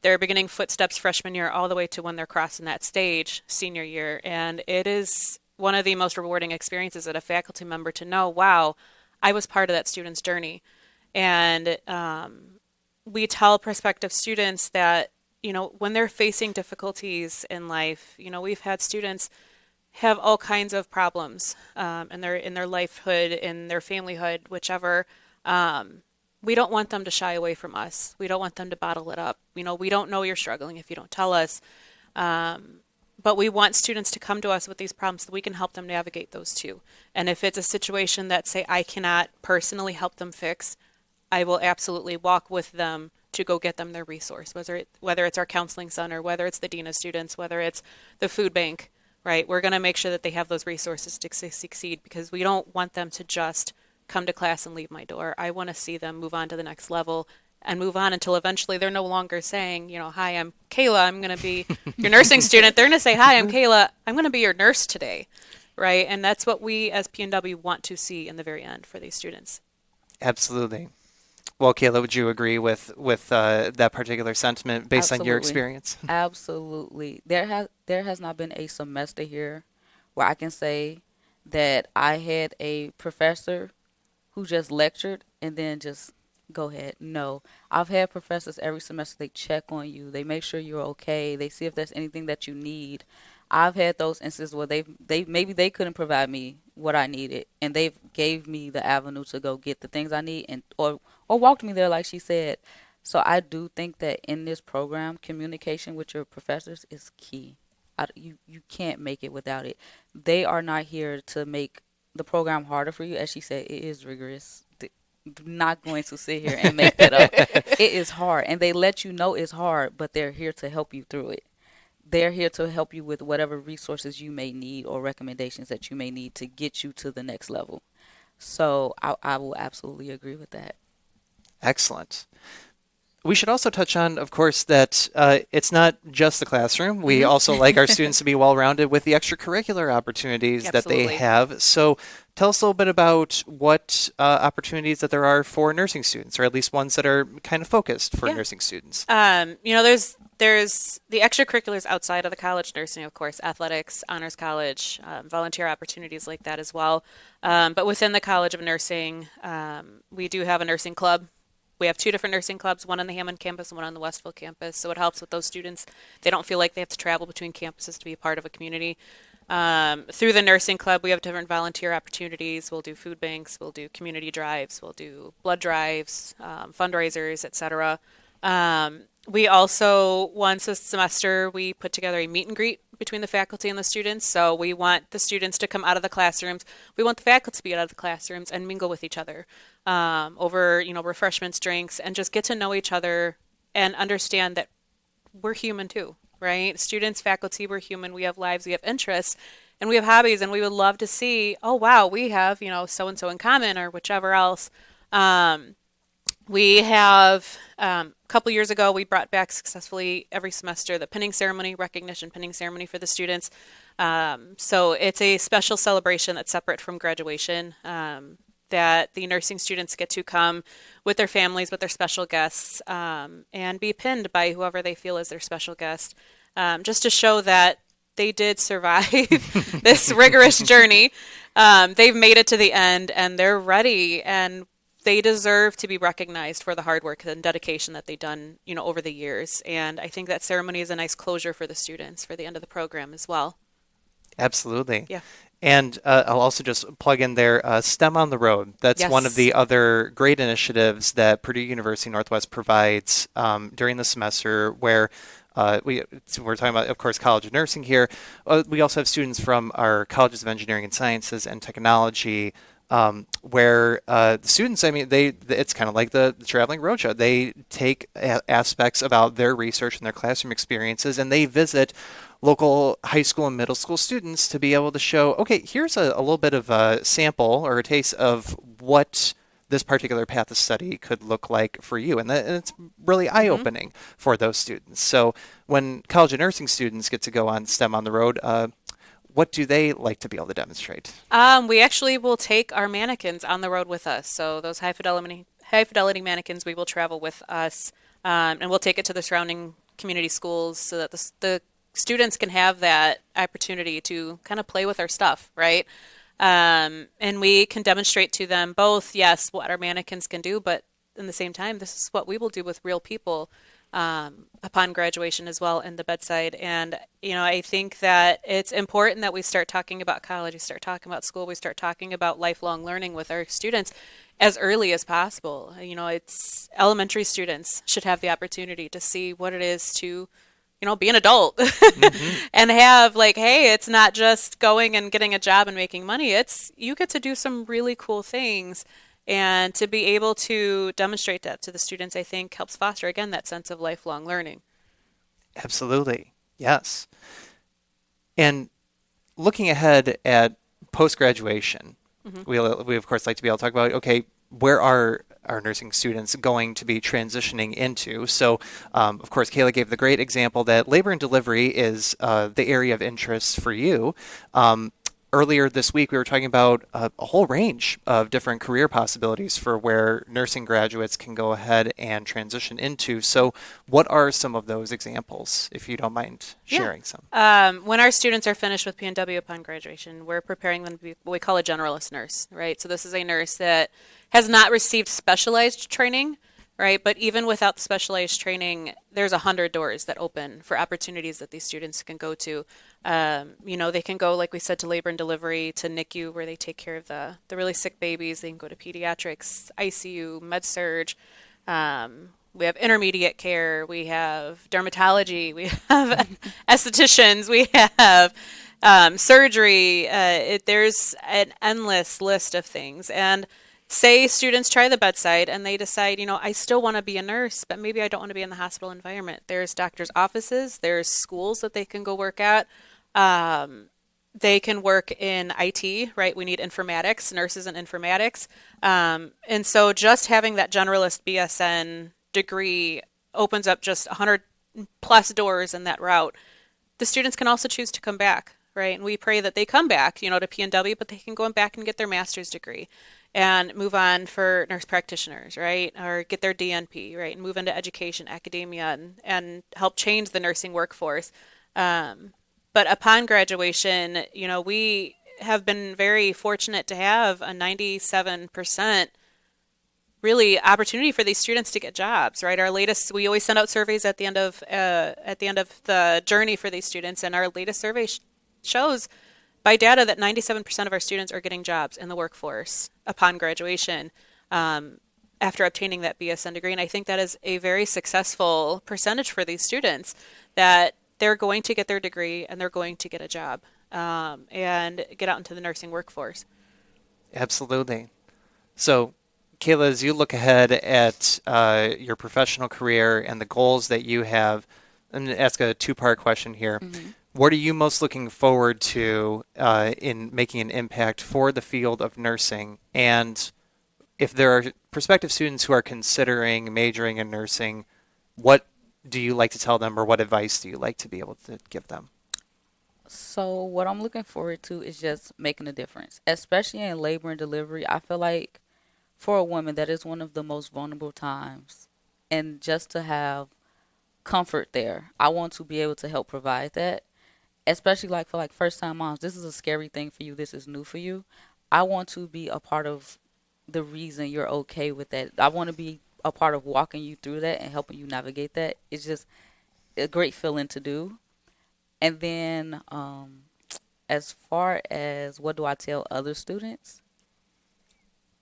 their beginning footsteps freshman year all the way to when they're crossing that stage senior year. And it is one of the most rewarding experiences as a faculty member to know, wow, I was part of that student's journey. And we tell prospective students that, when they're facing difficulties in life, we've had students have all kinds of problems in their lifehood, in their familyhood, whichever. We don't want them to shy away from us. We don't want them to bottle it up. We don't know you're struggling if you don't tell us. But we want students to come to us with these problems so we can help them navigate those too. And if it's a situation that, say, I cannot personally help them fix, I will absolutely walk with them to go get them their resource, whether it's our counseling center, whether it's the dean of students, whether it's the food bank, right? We're going to make sure that they have those resources to succeed, because we don't want them to just come to class and leave my door. I want to see them move on to the next level and move on until eventually they're no longer saying, hi, I'm Kayla, I'm going to be your nursing student. They're going to say, hi, I'm Kayla, I'm going to be your nurse today, right? And that's what we as PNW want to see in the very end for these students. Absolutely. Well, Kayla, would you agree with that particular sentiment based on your experience? Absolutely. There has not been a semester here where I can say that I had a professor who just lectured and then just go ahead. No, I've had professors every semester. They check on you. They make sure you're okay. They see if there's anything that you need. I've had those instances where maybe they couldn't provide me what I needed, and they've gave me the avenue to go get the things I need, and or walked me there, like she said. So I do think that in this program, communication with your professors is key. You can't make it without it. They are not here to make the program harder for you. As she said, it is rigorous. Not going to sit here and make that up. It is hard, and they let you know it's hard, but they're here to help you through it. They're here to help you with whatever resources you may need or recommendations that you may need to get you to the next level. So I will absolutely agree with that. Excellent. We should also touch on, of course, that it's not just the classroom. We also like our students to be well-rounded with the extracurricular opportunities that they have. So tell us a little bit about what opportunities that there are for nursing students, or at least ones that are kind of focused for nursing students. There's the extracurriculars outside of the college, nursing, of course, athletics, honors college, volunteer opportunities like that as well. But within the College of Nursing, we do have a nursing club. We have two different nursing clubs, one on the Hammond campus and one on the Westville campus. So it helps with those students. They don't feel like they have to travel between campuses to be a part of a community. Through the nursing club, we have different volunteer opportunities. We'll do food banks, we'll do community drives, we'll do blood drives, fundraisers, etc. We also, once a semester, we put together a meet and greet between the faculty and the students. So we want the students to come out of the classrooms. We want the faculty to be out of the classrooms and mingle with each other over, refreshments, drinks, and just get to know each other and understand that we're human too, right? Students, faculty, we're human. We have lives, we have interests, and we have hobbies, and we would love to see, oh, wow, we have, so-and-so in common or whichever else. We have, a couple years ago, we brought back successfully every semester the pinning ceremony, recognition pinning ceremony for the students. So it's a special celebration that's separate from graduation, that the nursing students get to come with their families, with their special guests, and be pinned by whoever they feel is their special guest, just to show that they did survive this rigorous journey. They've made it to the end, and they're ready, and they deserve to be recognized for the hard work and dedication that they've done, over the years. And I think that ceremony is a nice closure for the students for the end of the program as well. Absolutely. Yeah. And I'll also just plug in there, STEM on the Road. That's one of the other great initiatives that Purdue University Northwest provides during the semester, where We're talking about, of course, College of Nursing here. We also have students from our colleges of engineering and sciences and technology, where the students, I mean, it's kind of like the traveling roadshow. They take aspects about their research and their classroom experiences, and they visit local high school and middle school students to be able to show, okay, here's a little bit of a sample or a taste of what this particular path of study could look like for you. And it's really eye-opening for those students. So when College of Nursing students get to go on STEM on the Road, what do they like to be able to demonstrate? We actually will take our mannequins on the road with us. So those high fidelity mannequins, we will travel with us, and we'll take it to the surrounding community schools so that the students can have that opportunity to kind of play with our stuff, right? And we can demonstrate to them both, yes, what our mannequins can do, but in the same time, this is what we will do with real people upon graduation as well in the bedside. And, I think that it's important that we start talking about college, we start talking about school, we start talking about lifelong learning with our students as early as possible. It's elementary students should have the opportunity to see what it is to be an adult and have hey, it's not just going and getting a job and making money. It's you get to do some really cool things, and to be able to demonstrate that to the students, I think helps foster, again, that sense of lifelong learning. Absolutely. Yes. And looking ahead at post-graduation, we of course like to be able to talk about, okay, where are our nursing students going to be transitioning into? So, of course, Kayla gave the great example that labor and delivery is the area of interest for you. Earlier this week, we were talking about a whole range of different career possibilities for where nursing graduates can go ahead and transition into. So what are some of those examples, if you don't mind sharing some? When our students are finished with PNW upon graduation, we're preparing them to be what we call a generalist nurse, right? So this is a nurse that has not received specialized training, right? But even without the specialized training, there's 100 doors that open for opportunities that these students can go to. They can go, like we said, to labor and delivery, to NICU, where they take care of the really sick babies. They can go to pediatrics, ICU, med surg. We have intermediate care. We have dermatology. We have estheticians. We have surgery. There's an endless list of things. And say students try the bedside and they decide, I still want to be a nurse, but maybe I don't want to be in the hospital environment. There's doctors' offices. There's schools that they can go work at. They can work in IT, right? We need informatics, nurses in informatics. And so just having that generalist BSN degree opens up just 100 plus doors in that route. The students can also choose to come back, right? And we pray that they come back, to PNW, but they can go back and get their master's degree and move on for nurse practitioners, right? Or get their DNP, right? And move into education, academia, and help change the nursing workforce. But upon graduation, we have been very fortunate to have a 97% really opportunity for these students to get jobs, right? Our latest, we always send out surveys at the end of the journey for these students, and our latest survey shows by data that 97% of our students are getting jobs in the workforce upon graduation after obtaining that BSN degree. And I think that is a very successful percentage for these students, that they're going to get their degree and they're going to get a job and get out into the nursing workforce. Absolutely. So, Kayla, as you look ahead at your professional career and the goals that you have, I'm going to ask a two-part question here. What are you most looking forward to in making an impact for the field of nursing? And if there are prospective students who are considering majoring in nursing, what do you like to tell them, or what advice do you like to be able to give them? So what I'm looking forward to is just making a difference, especially in labor and delivery. I feel like for a woman, that is one of the most vulnerable times. And just to have comfort there, I want to be able to help provide that, especially for first time moms. This is a scary thing for you. This is new for you. I want to be a part of the reason you're okay with that. I want to be a part of walking you through that and helping you navigate that. It's just a great feeling to do. And then as far as what do I tell other students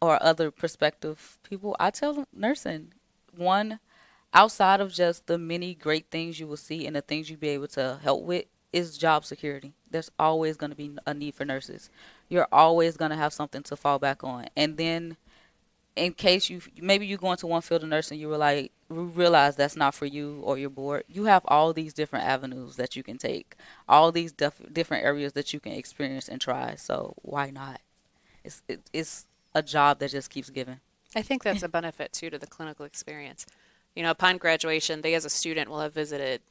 or other prospective people, I tell them nursing. One, outside of just the many great things you will see and the things you'll be able to help with, is job security. There's always going to be a need for nurses. You're always going to have something to fall back on. And then in case you go into one field of nursing, you realize that's not for you or you're bored, you have all these different avenues that you can take, all these different areas that you can experience and try. So why not? It's a job that just keeps giving. I think that's a benefit too to the clinical experience. Upon graduation, they as a student will have visited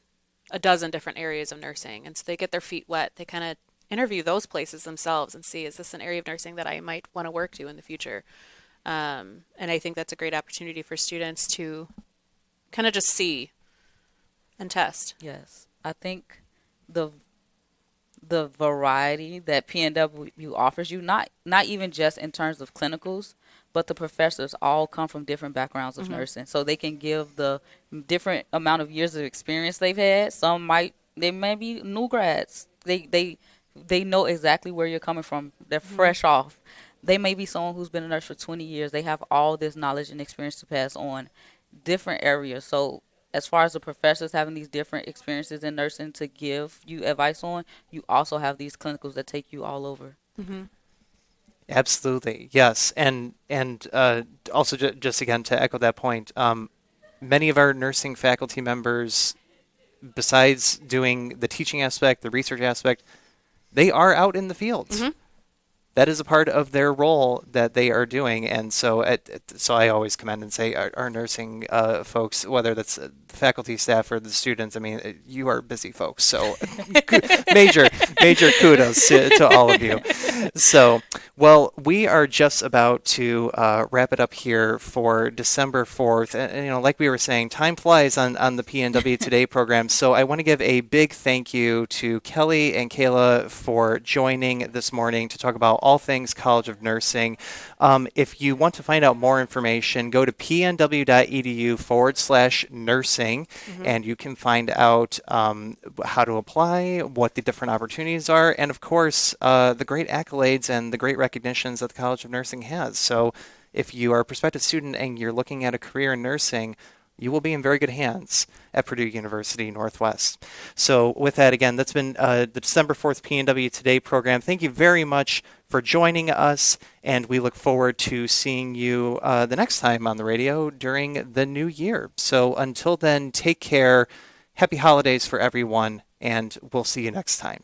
a dozen different areas of nursing, and so they get their feet wet. They kind of interview those places themselves and see, is this an area of nursing that I might want to work to in the future? And I think that's a great opportunity for students to kind of just see and test. Yes, I think the variety that PNW offers you, not even just in terms of clinicals, but the professors all come from different backgrounds of nursing, so they can give the different amount of years of experience they've had. They may be new grads. They know exactly where you're coming from. They're fresh off. They may be someone who's been a nurse for 20 years. They have all this knowledge and experience to pass on different areas. So as far as the professors having these different experiences in nursing to give you advice on, you also have these clinicals that take you all over. Mm-hmm. Absolutely, yes, and also just again to echo that point, many of our nursing faculty members, besides doing the teaching aspect, the research aspect, they are out in the fields. Mm-hmm. That is a part of their role that they are doing, and so so I always commend and say our nursing folks, whether that's the faculty, staff, or the students. I mean, you are busy folks, so major kudos to all of you. So, well, we are just about to wrap it up here for December 4th, and like we were saying, time flies on the PNW Today program. So I want to give a big thank you to Kelly and Kayla for joining this morning to talk about all things College of Nursing. If you want to find out more information, go to pnw.edu/nursing, and you can find out how to apply, what the different opportunities are, and of course, the great accolades and the great recognitions that the College of Nursing has. So if you are a prospective student and you're looking at a career in nursing, you will be in very good hands at Purdue University Northwest. So with that, again, that's been the December 4th PNW Today program. Thank you very much for joining us, and we look forward to seeing you the next time on the radio during the new year. So until then, take care. Happy holidays for everyone, and we'll see you next time.